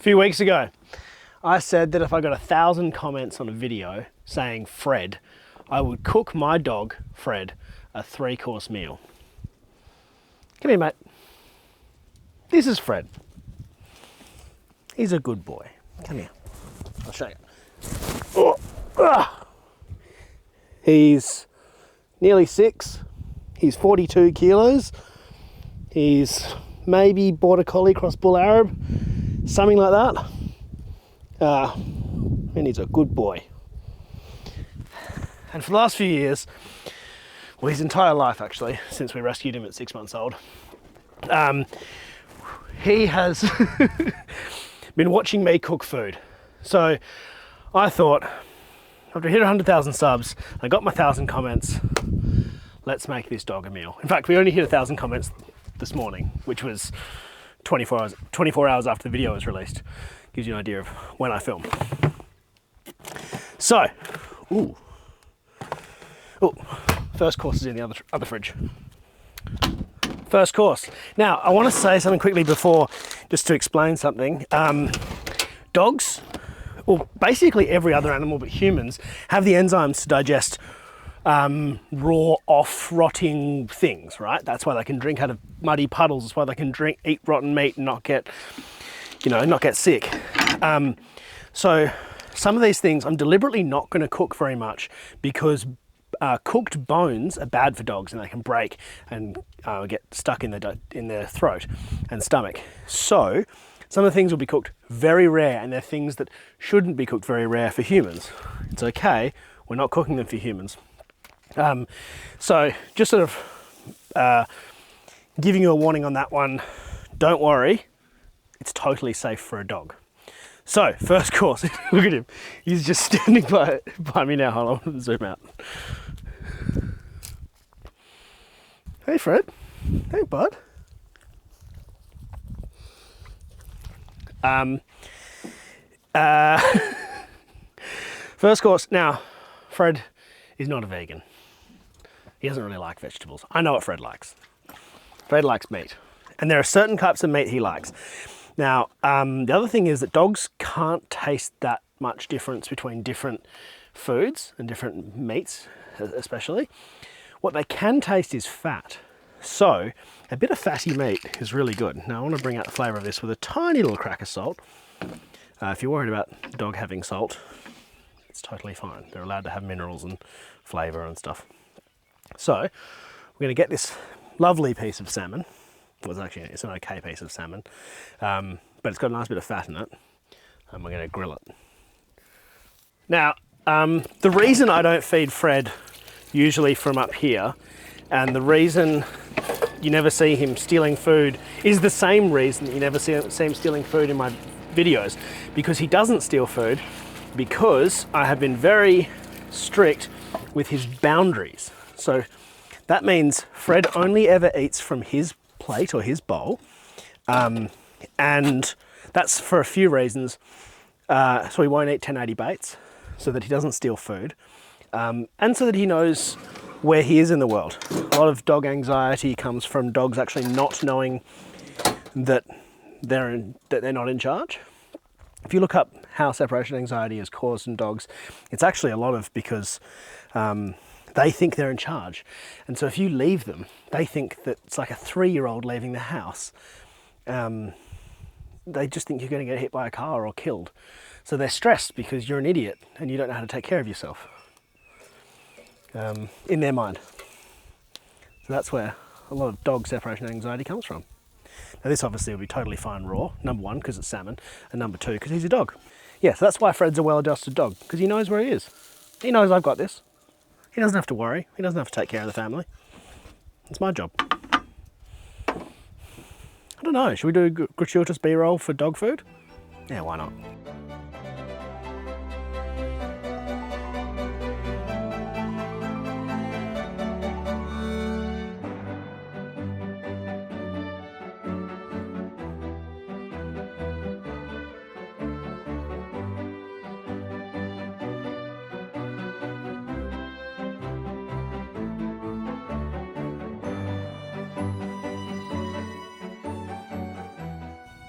few weeks ago, I said that if I got 1,000 comments on a video saying Fred, I would cook my dog, Fred, a 3-course meal. Come here, mate. This is Fred. He's a good boy. Come here. I'll show you. Oh, ah. He's nearly 6. He's 42 kilos. He's maybe Border Collie cross Bull Arab, something like that. And he's a good boy. And for the last few years, well, his entire life actually, since we rescued him at 6 months old, he has been watching me cook food. So I thought, after I hit 100,000 subs, I got my 1,000 comments, let's make this dog a meal. In fact, we only hit 1,000 comments this morning, which was 24 hours after the video was released. Gives you an idea of when I film. So, first course is in the other fridge. First course. Now, I want to say something quickly before, just to explain something. Dogs, well, basically every other animal but humans, have the enzymes to digest raw, off-rotting things, right? That's why they can drink out of muddy puddles. That's why they can eat rotten meat and not get sick. So some of these things I'm deliberately not going to cook very much because cooked bones are bad for dogs and they can break and get stuck in their throat and stomach. So some of the things will be cooked very rare, and they're things that shouldn't be cooked very rare for humans. It's okay, we're not cooking them for humans. So just sort of giving you a warning on that one, don't worry, it's totally safe for a dog. So, first course, look at him. He's just standing by me now. Hold on, zoom out. Hey, Fred. Hey, bud. First course. Now, Fred is not a vegan. He doesn't really like vegetables. I know what Fred likes. Fred likes meat. And there are certain types of meat he likes. Now, the other thing is that dogs can't taste that much difference between different foods and different meats, especially. What they can taste is fat. So, a bit of fatty meat is really good. Now, I want to bring out the flavour of this with a tiny little crack of salt. If you're worried about the dog having salt, it's totally fine. They're allowed to have minerals and flavour and stuff. So, we're going to get this lovely piece of salmon. Well, it's an okay piece of salmon, but it's got a nice bit of fat in it, and we're going to grill it. Now, the reason I don't feed Fred usually from up here, and the reason you never see him stealing food is the same reason that you never see him stealing food in my videos, because he doesn't steal food, because I have been very strict with his boundaries. So that means Fred only ever eats from his plate or his bowl, and that's for a few reasons. So he won't eat 1080 baits, so that he doesn't steal food, and so that he knows where he is in the world. A lot of dog anxiety comes from dogs actually not knowing that they're not in charge. If you look up how separation anxiety is caused in dogs, it's actually a lot of because they think they're in charge. And so if you leave them, they think that it's like a 3-year-old leaving the house. They just think you're going to get hit by a car or killed. So they're stressed because you're an idiot and you don't know how to take care of yourself. In their mind. So that's where a lot of dog separation anxiety comes from. Now this obviously will be totally fine raw, number 1 because it's salmon, and number 2 because he's a dog. Yeah, so that's why Fred's a well-adjusted dog, because he knows where he is. He knows I've got this. He doesn't have to worry. He doesn't have to take care of the family. It's my job. I don't know, should we do a gratuitous B-roll for dog food? Yeah, why not?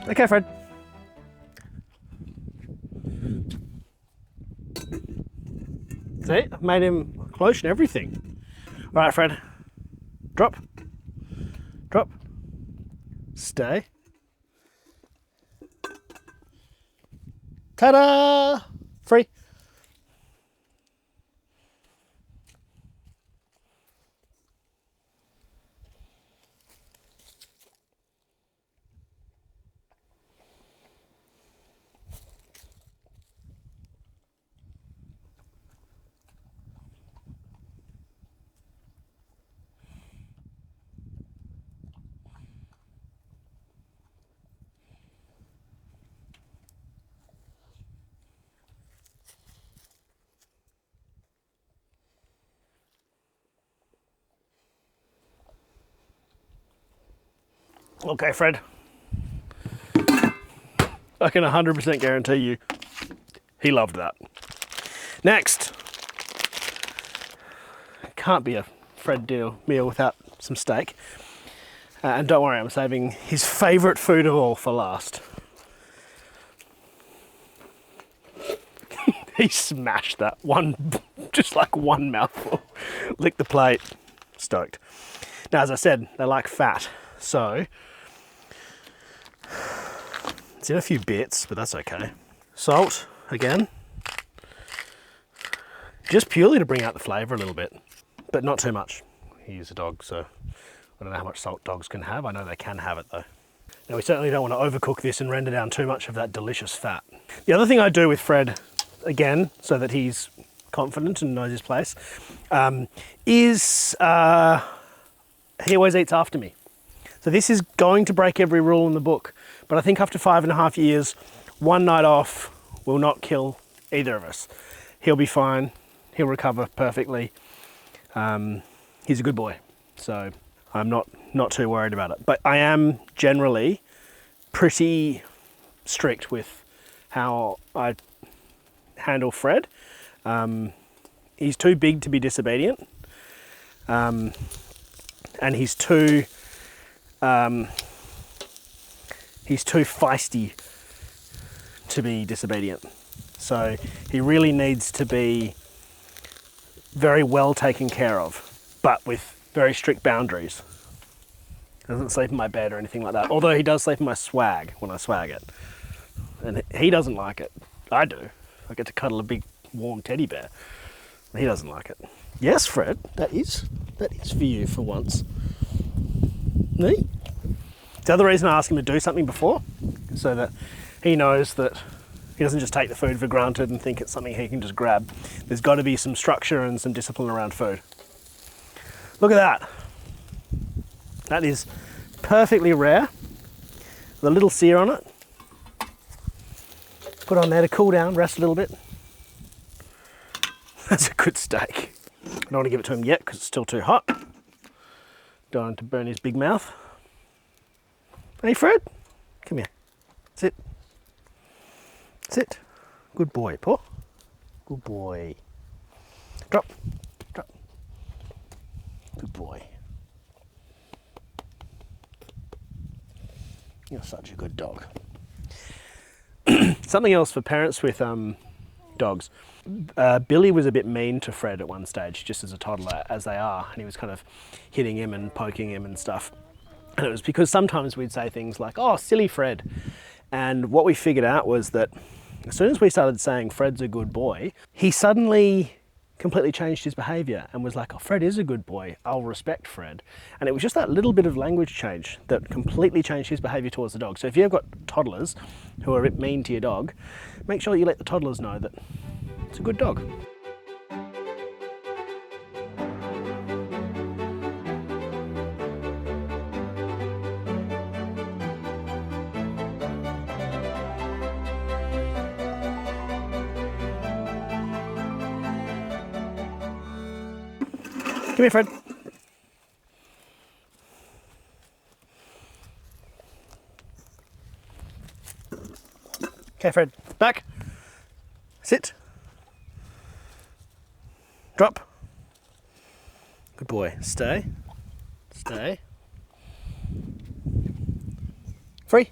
Okay, Fred. made him close and everything. All right, Fred. Drop. Drop. Stay. Ta-da! Free. Okay, Fred. I can 100% guarantee you he loved that. Next. Can't be a Fred meal without some steak. And don't worry, I'm saving his favourite food of all for last. He smashed that one, just like one mouthful. Licked the plate. Stoked. Now, as I said, they like fat, so it's in a few bits, but that's okay. Salt, again. Just purely to bring out the flavour a little bit, but not too much. He's a dog, so I don't know how much salt dogs can have. I know they can have it though. Now, we certainly don't want to overcook this and render down too much of that delicious fat. The other thing I do with Fred, again, so that he's confident and knows his place, is he always eats after me. So this is going to break every rule in the book, but I think after 5.5 years, one night off will not kill either of us. He'll be fine. He'll recover perfectly. He's a good boy, so I'm not too worried about it. But I am generally pretty strict with how I handle Fred. He's too big to be disobedient, and he's too feisty to be disobedient. So he really needs to be very well taken care of, but with very strict boundaries. Doesn't sleep in my bed or anything like that. Although he does sleep in my swag when I swag it. And he doesn't like it. I do. I get to cuddle a big warm teddy bear. He doesn't like it. Yes, Fred, that is for you for once. Me? The other reason I asked him to do something before, so that he knows that he doesn't just take the food for granted and think it's something he can just grab. There's got to be some structure and some discipline around food. Look at that. That is perfectly rare. With a little sear on it. Put on there to cool down, rest a little bit. That's a good steak. I don't want to give it to him yet because it's still too hot. Don't want to burn his big mouth. Hey, Fred, come here. Sit. Sit. Good boy, paw. Good boy. Drop. Drop. Good boy. You're such a good dog. Something else for parents with dogs. Billy was a bit mean to Fred at one stage, just as a toddler, as they are, and he was kind of hitting him and poking him and stuff. And it was because sometimes we'd say things like, "Oh, silly Fred." And what we figured out was that as soon as we started saying Fred's a good boy, he suddenly completely changed his behaviour and was like, "Oh, Fred is a good boy. I'll respect Fred." And it was just that little bit of language change that completely changed his behaviour towards the dog. So if you've got toddlers who are a bit mean to your dog, make sure you let the toddlers know that it's a good dog. Come here, Fred. Okay, Fred. Back. Sit. Drop. Good boy. Stay. Stay. Free.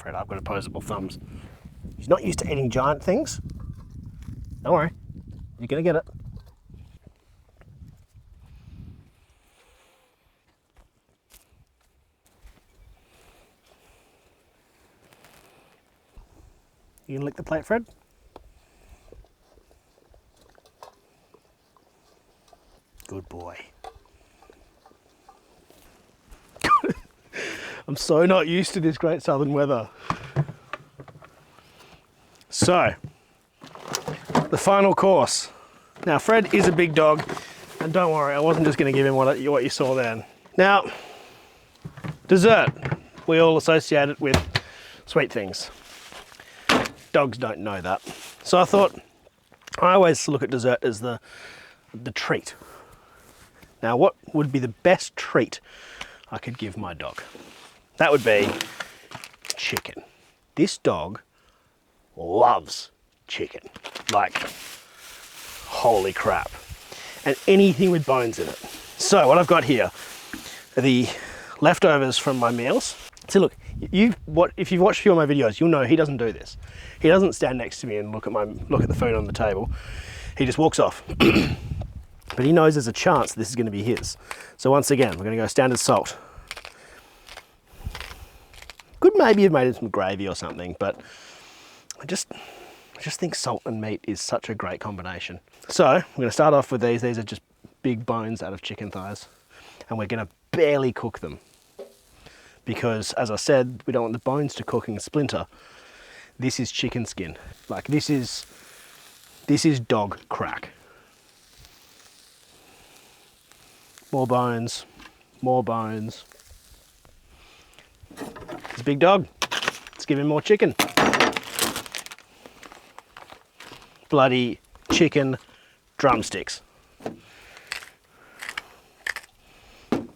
Fred, I've got opposable thumbs. He's not used to eating giant things. Don't worry, you're gonna get it. You gonna lick the plate, Fred? Good boy. I'm so not used to this great southern weather. So, the final course. Now, Fred is a big dog, and don't worry, I wasn't just going to give him what you saw then. Now, dessert. We all associate it with sweet things. Dogs don't know that. So I thought, I always look at dessert as the treat. Now, what would be the best treat I could give my dog? That would be chicken. This dog loves chicken. Like, holy crap. And anything with bones in it. So what I've got here are the leftovers from my meals. So look, if you've watched a few of my videos, you'll know he doesn't do this. He doesn't stand next to me and look at the food on the table. He just walks off. But he knows there's a chance this is going to be his. So once again, we're going to go standard salt. Could maybe have made him some gravy or something, but I just think salt and meat is such a great combination. So I'm going to start off with these. These are just big bones out of chicken thighs, and we're going to barely cook them because, as I said, we don't want the bones to cook and splinter. This is chicken skin. Like, this is dog crack. More bones, more bones. It's a big dog. Let's give him more chicken. Bloody chicken drumsticks. Of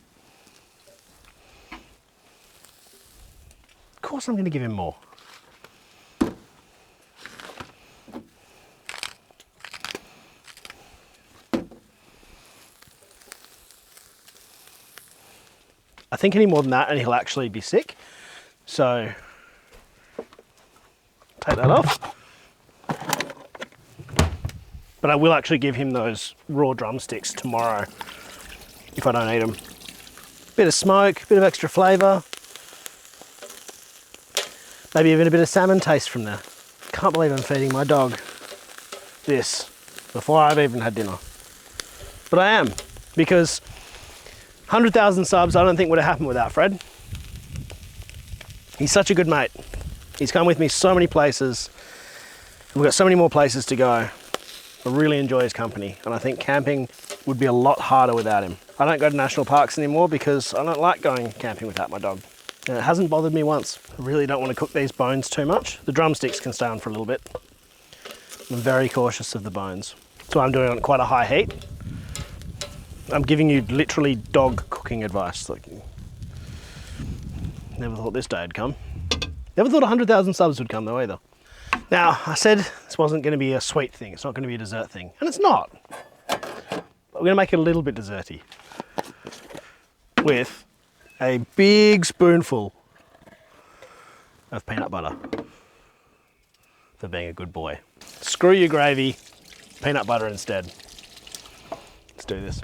course I'm going to give him more. I think any more than that and he'll actually be sick. So take that off. But I will actually give him those raw drumsticks tomorrow if I don't eat them. Bit of smoke, bit of extra flavour. Maybe even a bit of salmon taste from there. Can't believe I'm feeding my dog this before I've even had dinner. But I am, because 100,000 subs I don't think would have happened without Fred. He's such a good mate. He's come with me so many places. We've got so many more places to go. I really enjoy his company, and I think camping would be a lot harder without him. I don't go to national parks anymore because I don't like going camping without my dog. And it hasn't bothered me once. I really don't want to cook these bones too much. The drumsticks can stay on for a little bit. I'm very cautious of the bones. So I'm doing it on quite a high heat. I'm giving you literally dog cooking advice. Like, never thought this day would come. Never thought 100,000 subs would come though either. Now, I said this wasn't going to be a sweet thing. It's not going to be a dessert thing. And it's not. But we're going to make it a little bit desserty. With a big spoonful of peanut butter. For being a good boy. Screw your gravy. Peanut butter instead. Let's do this.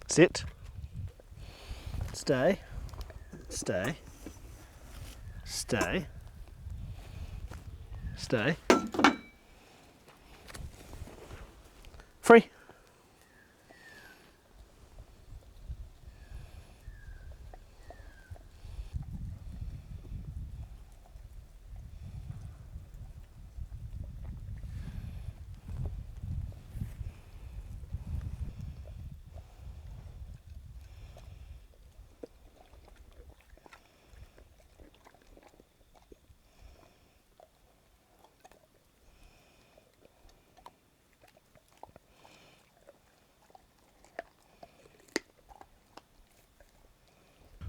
Sit, stay, stay, stay, stay, free.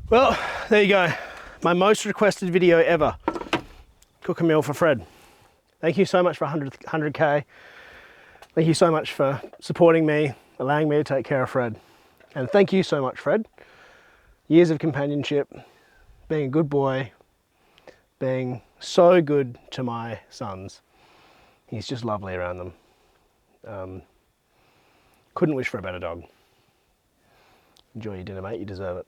Well, there you go. My most requested video ever. Cook a meal for Fred. Thank you so much for 100K. Thank you so much for supporting me, allowing me to take care of Fred. And thank you so much, Fred. Years of companionship, being a good boy, being so good to my sons. He's just lovely around them. Couldn't wish for a better dog. Enjoy your dinner, mate. You deserve it.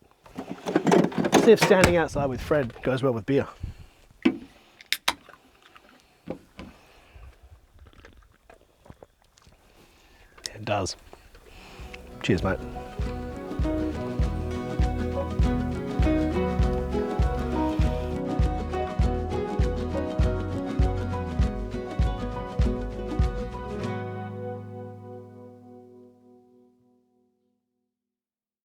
See if standing outside with Fred goes well with beer. It does. Cheers, mate.